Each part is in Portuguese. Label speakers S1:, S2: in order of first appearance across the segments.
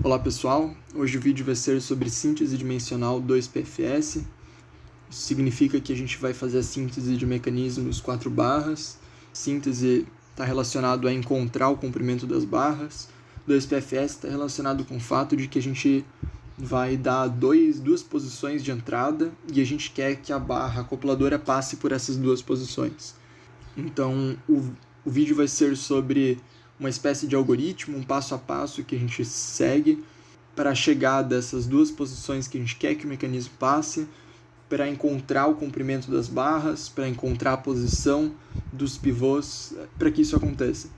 S1: Olá pessoal, hoje o vídeo vai ser sobre síntese dimensional 2PFS. Isso significa que a gente vai fazer a síntese de mecanismos 4 barras. Síntese está relacionado a encontrar o comprimento das barras. 2PFS está relacionado com o fato de que a gente vai dar duas posições de entrada e a gente quer que a barra acopladora passe por essas duas posições. Então o vídeo vai ser sobre uma espécie de algoritmo, um passo a passo que a gente segue para chegar dessas duas posições que a gente quer que o mecanismo passe, para encontrar o comprimento das barras, para encontrar a posição dos pivôs, para que isso aconteça.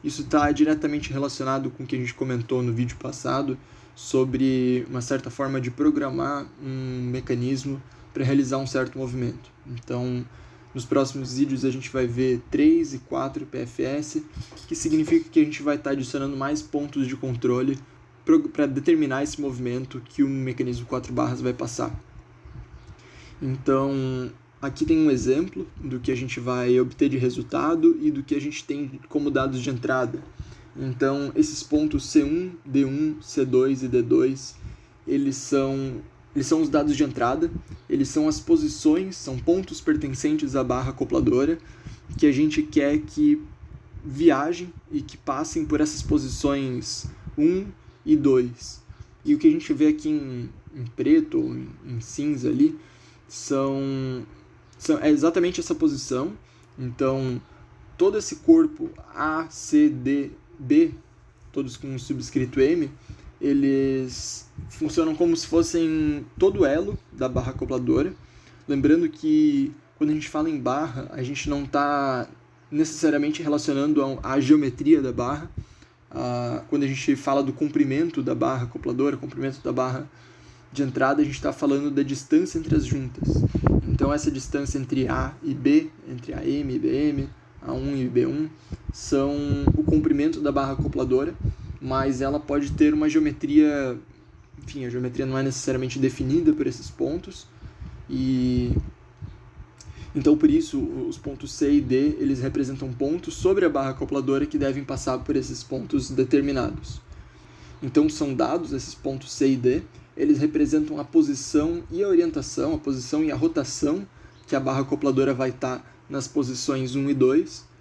S1: Isso está diretamente relacionado com o que a gente comentou no vídeo passado sobre uma certa forma de programar um mecanismo para realizar um certo movimento. Então, nos próximos vídeos a gente vai ver 3 e 4 PFS, que significa que a gente vai estar adicionando mais pontos de controle para determinar esse movimento que o mecanismo 4 barras vai passar. Então, aqui tem um exemplo do que a gente vai obter de resultado e do que a gente tem como dados de entrada. Então, esses pontos C1, D1, C2 e D2, eles são os dados de entrada, eles são as posições, são pontos pertencentes à barra acopladora que a gente quer que viajem e que passem por essas posições 1 e 2. E o que a gente vê aqui em preto ou em cinza ali é exatamente essa posição. Então, todo esse corpo A, C, D, B, todos com um subscrito M, eles funcionam como se fossem todo elo da barra acopladora. Lembrando que quando a gente fala em barra, a gente não está necessariamente relacionando a geometria da barra. Quando a gente fala do comprimento da barra acopladora, comprimento da barra de entrada, a gente está falando da distância entre as juntas. Então essa distância entre A e B, entre AM e BM, A1 e B1, são o comprimento da barra acopladora, mas ela pode ter uma geometria, enfim, a geometria não é necessariamente definida por esses pontos, e então por isso os pontos C e D, eles representam pontos sobre a barra acopladora que devem passar por esses pontos determinados. Então são dados esses pontos C e D, eles representam a posição e a orientação, a posição e a rotação que a barra acopladora vai estar nas posições 1 e 2,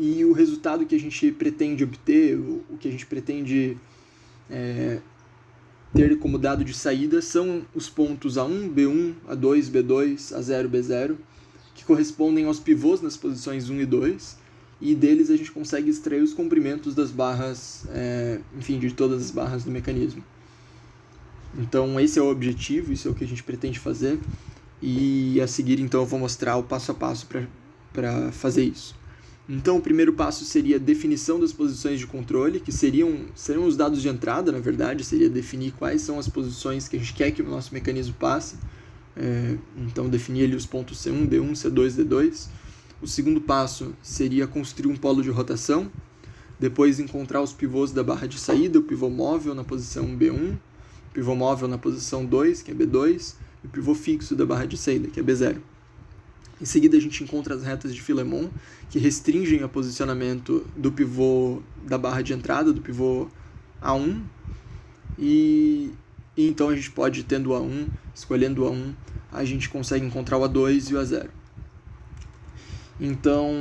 S1: e o resultado que a gente pretende obter, o que a gente pretende ter como dado de saída são os pontos A1, B1, A2, B2, A0, B0, que correspondem aos pivôs nas posições 1 e 2, e deles a gente consegue extrair os comprimentos das barras, de todas as barras do mecanismo. Então esse é o objetivo, isso é o que a gente pretende fazer, e a seguir então eu vou mostrar o passo a passo para fazer isso. Então o primeiro passo seria a definição das posições de controle, que seriam os dados de entrada, na verdade, seria definir quais são as posições que a gente quer que o nosso mecanismo passe. Então definir ali os pontos C1, D1, C2, D2. O segundo passo seria construir um polo de rotação, depois encontrar os pivôs da barra de saída, o pivô móvel na posição B1, o pivô móvel na posição 2, que é B2, e o pivô fixo da barra de saída, que é B0. Em seguida, a gente encontra as retas de Filemon, que restringem o posicionamento do pivô da barra de entrada, do pivô A1. E então a gente pode, tendo o A1, escolhendo o A1, a gente consegue encontrar o A2 e o A0. Então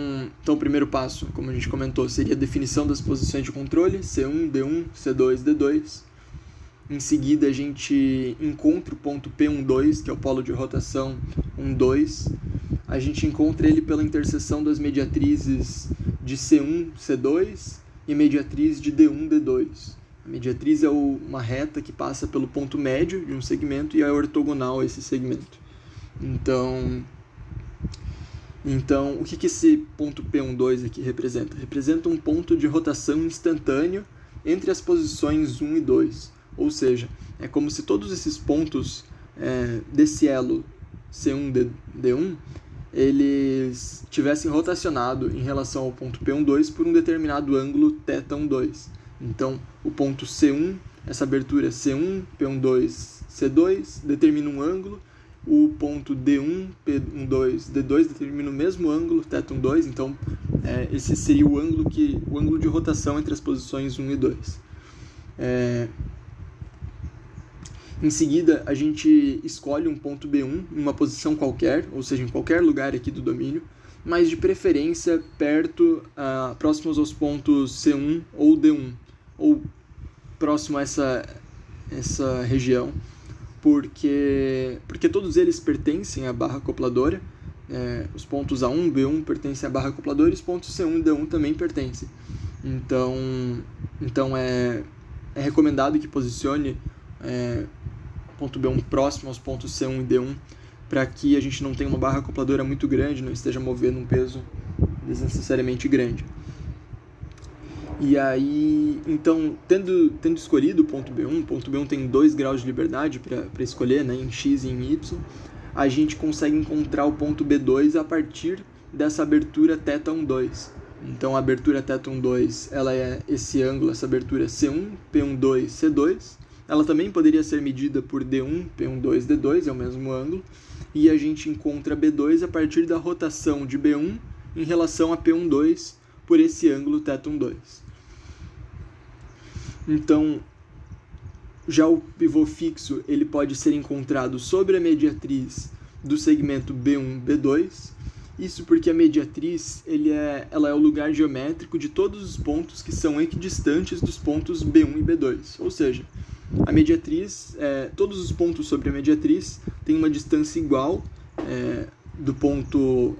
S1: o primeiro passo, como a gente comentou, seria a definição das posições de controle, C1, D1, C2, D2. Em seguida, a gente encontra o ponto P12, que é o polo de rotação 1,2. A gente encontra ele pela interseção das mediatrizes de C1, C2 e mediatriz de D1, D2. A mediatriz é uma reta que passa pelo ponto médio de um segmento e é ortogonal a esse segmento. Então o que esse ponto P12 aqui representa? Representa um ponto de rotação instantâneo entre as posições 1 e 2. Ou seja, é como se todos esses pontos desse elo C1, D1, eles tivessem rotacionado em relação ao ponto P12 por um determinado ângulo θ12. Então, o ponto C1, essa abertura C1, P12, C2, determina um ângulo. O ponto D1, P12, D2 determina o mesmo ângulo, θ12. Então, esse seria o ângulo de rotação entre as posições 1 e 2. Em seguida, a gente escolhe um ponto B1 em uma posição qualquer, ou seja, em qualquer lugar aqui do domínio, mas de preferência próximos aos pontos C1 ou D1, ou próximo a essa região, porque todos eles pertencem à barra acopladora. Os pontos A1, B1 pertencem à barra acopladora e os pontos C1 e D1 também pertencem. Então é recomendado que posicione ponto B1 próximo aos pontos C1 e D1 para que a gente não tenha uma barra acopladora muito grande, não esteja movendo um peso desnecessariamente grande. E aí, então, tendo escolhido o ponto B1 tem 2 graus de liberdade para escolher, né, em X e em Y, a gente consegue encontrar o ponto B2 a partir dessa abertura θ12. Então, a abertura θ12, ela é esse ângulo, essa abertura C1, P12, C2. Ela também poderia ser medida por D1, P12, D2, é o mesmo ângulo. E a gente encontra B2 a partir da rotação de B1 em relação a P12 por esse ângulo θ12. Então, já o pivô fixo ele pode ser encontrado sobre a mediatriz do segmento B1, B2. Isso porque a mediatriz ela é o lugar geométrico de todos os pontos que são equidistantes dos pontos B1 e B2. Ou seja, a mediatriz, todos os pontos sobre a mediatriz têm uma distância igual do ponto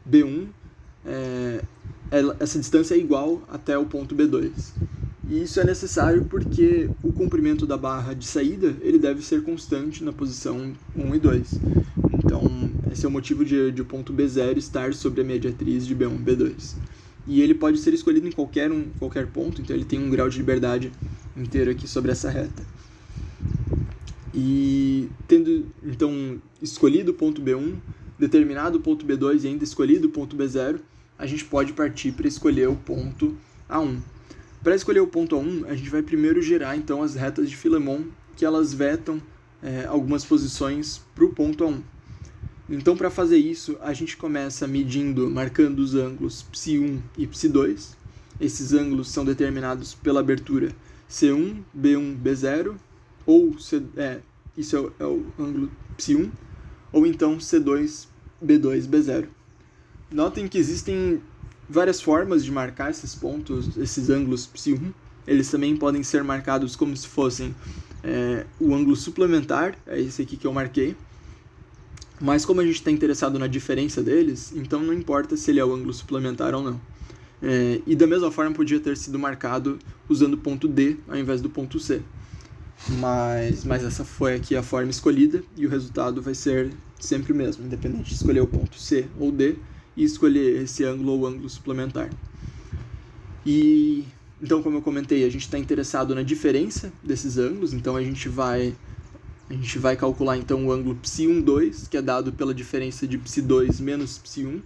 S1: B1. Essa distância é igual até o ponto B2. E isso é necessário porque o comprimento da barra de saída ele deve ser constante na posição 1 e 2. Então, esse é o motivo de o ponto B0 estar sobre a mediatriz de B1 e B2. E ele pode ser escolhido em qualquer ponto, então ele tem um grau de liberdade inteiro aqui sobre essa reta. E tendo, então, escolhido o ponto B1, determinado o ponto B2 e ainda escolhido o ponto B0, a gente pode partir para escolher o ponto A1. Para escolher o ponto A1, a gente vai primeiro gerar então as retas de Filemon, que elas vetam algumas posições para o ponto A1. Então, para fazer isso, a gente começa marcando os ângulos Ψ1 e Ψ2. Esses ângulos são determinados pela abertura C1, B1, B0, ou isso é o ângulo Ψ1, ou então C2, B2, B0. Notem que existem várias formas de marcar esses pontos, esses ângulos Ψ1. Eles também podem ser marcados como se fossem o ângulo suplementar, é esse aqui que eu marquei. Mas como a gente está interessado na diferença deles, então não importa se ele é o ângulo suplementar ou não. E da mesma forma podia ter sido marcado usando o ponto D ao invés do ponto C. Mas essa foi aqui a forma escolhida e o resultado vai ser sempre o mesmo, independente de escolher o ponto C ou D e escolher esse ângulo ou ângulo suplementar. E então, como eu comentei, a gente está interessado na diferença desses ângulos, então a gente vai calcular então o ângulo Ψ12, que é dado pela diferença de Ψ2 menos Ψ1.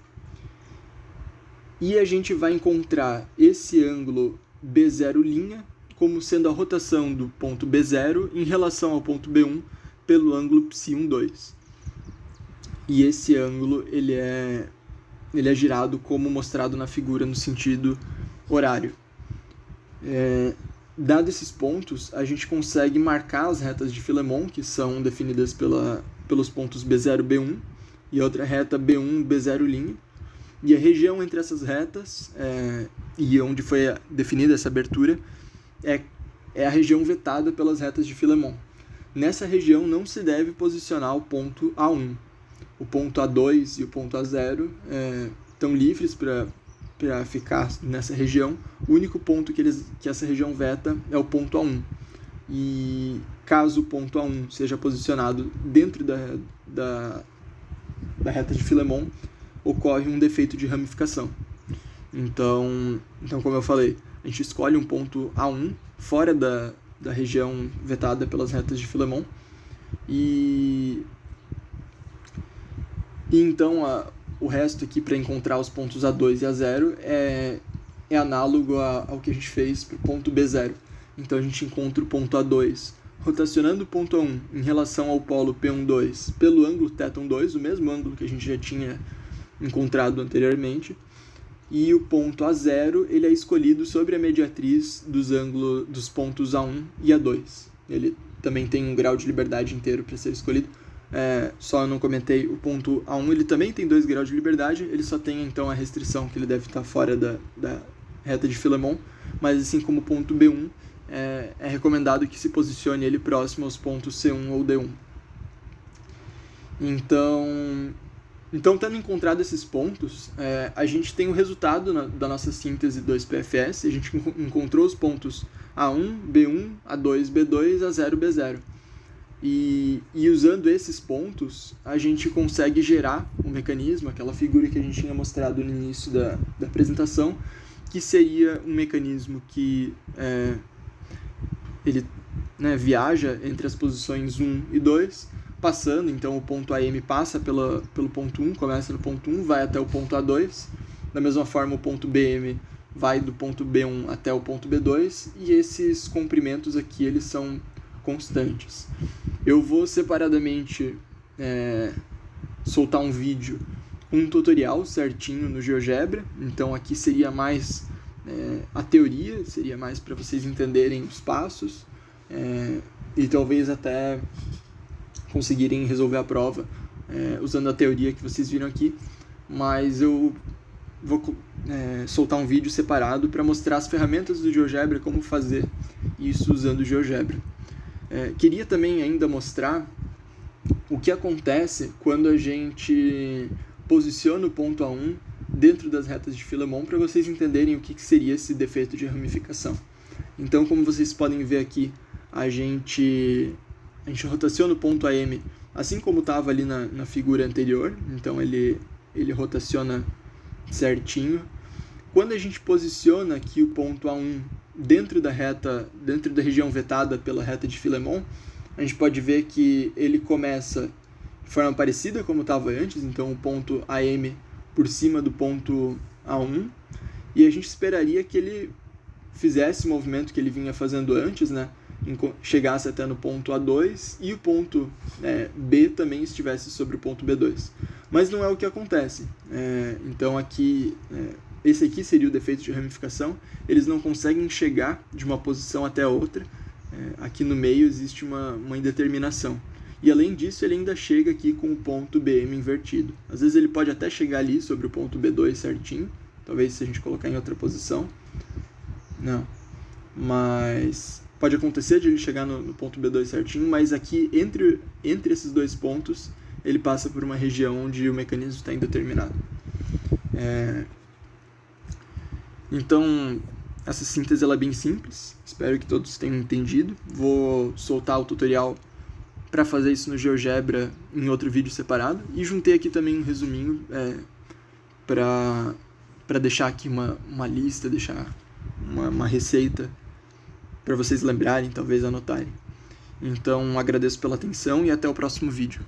S1: E a gente vai encontrar esse ângulo B0' como sendo a rotação do ponto B0 em relação ao ponto B1 pelo ângulo Ψ12. E esse ângulo ele é girado como mostrado na figura no sentido horário. Dado esses pontos, a gente consegue marcar as retas de Filemon, que são definidas pelos pontos B0, B1, e outra reta B1, B0'. E a região entre essas retas, e onde foi definida essa abertura, é a região vetada pelas retas de Filemon. Nessa região não se deve posicionar o ponto A1. O ponto A2 e o ponto A0 estão livres para ficar nessa região. O único ponto que essa região veta é o ponto A1. E caso o ponto A1 seja posicionado dentro da reta de Filemon, ocorre um defeito de ramificação. Então, como eu falei, a gente escolhe um ponto A1 fora da região vetada pelas retas de Filemon e então o resto aqui para encontrar os pontos A2 e A0 é análogo ao que a gente fez para o ponto B0. Então a gente encontra o ponto A2 rotacionando o ponto A1 em relação ao polo P12 pelo ângulo θ12, o mesmo ângulo que a gente já tinha encontrado anteriormente. E o ponto A0 ele é escolhido sobre a mediatriz dos pontos A1 e A2. Ele também tem um grau de liberdade inteiro para ser escolhido. Só eu não comentei, o ponto A1 ele também tem 2 graus de liberdade, ele só tem então a restrição que ele deve estar fora da reta de Filemon, mas assim como o ponto B1, é recomendado que se posicione ele próximo aos pontos C1 ou D1. Então, tendo encontrado esses pontos, a gente tem o resultado da nossa síntese 2PFS, a gente encontrou os pontos A1, B1, A2, B2, A0, B0. E usando esses pontos, a gente consegue gerar um mecanismo, aquela figura que a gente tinha mostrado no início da apresentação, que seria um mecanismo que ele viaja entre as posições 1 e 2, passando, então o ponto AM passa pelo ponto 1, começa no ponto 1, vai até o ponto A2, da mesma forma o ponto BM vai do ponto B1 até o ponto B2, e esses comprimentos aqui eles são constantes. Eu vou separadamente soltar um vídeo, um tutorial certinho no GeoGebra, então aqui seria mais a teoria, seria mais para vocês entenderem os passos e talvez até conseguirem resolver a prova usando a teoria que vocês viram aqui, mas eu vou soltar um vídeo separado para mostrar as ferramentas do GeoGebra, como fazer isso usando o GeoGebra. Queria também ainda mostrar o que acontece quando a gente posiciona o ponto A1 dentro das retas de Filemon, para vocês entenderem o que seria esse defeito de ramificação. Então, como vocês podem ver aqui, a gente rotaciona o ponto AM assim como estava ali na figura anterior, então ele rotaciona certinho. Quando a gente posiciona aqui o ponto A1 dentro da região vetada pela reta de Filemon, a gente pode ver que ele começa de forma parecida como estava antes, então o ponto AM por cima do ponto A1, e a gente esperaria que ele fizesse o movimento que ele vinha fazendo antes, chegasse até no ponto A2 e o ponto B também estivesse sobre o ponto B2. Mas não é o que acontece. Então aqui, esse aqui seria o defeito de ramificação. Eles não conseguem chegar de uma posição até a outra. Aqui no meio existe uma indeterminação. E além disso, ele ainda chega aqui com o ponto BM invertido. Às vezes ele pode até chegar ali sobre o ponto B2 certinho. Talvez se a gente colocar em outra posição. Não. Mas pode acontecer de ele chegar no ponto B2 certinho, mas aqui entre esses dois pontos, ele passa por uma região onde o mecanismo está indeterminado. Então, essa síntese ela é bem simples. Espero que todos tenham entendido. Vou soltar o tutorial para fazer isso no GeoGebra em outro vídeo separado. E juntei aqui também um resuminho para deixar aqui uma lista, deixar uma receita para vocês lembrarem, talvez anotarem. Então, agradeço pela atenção e até o próximo vídeo.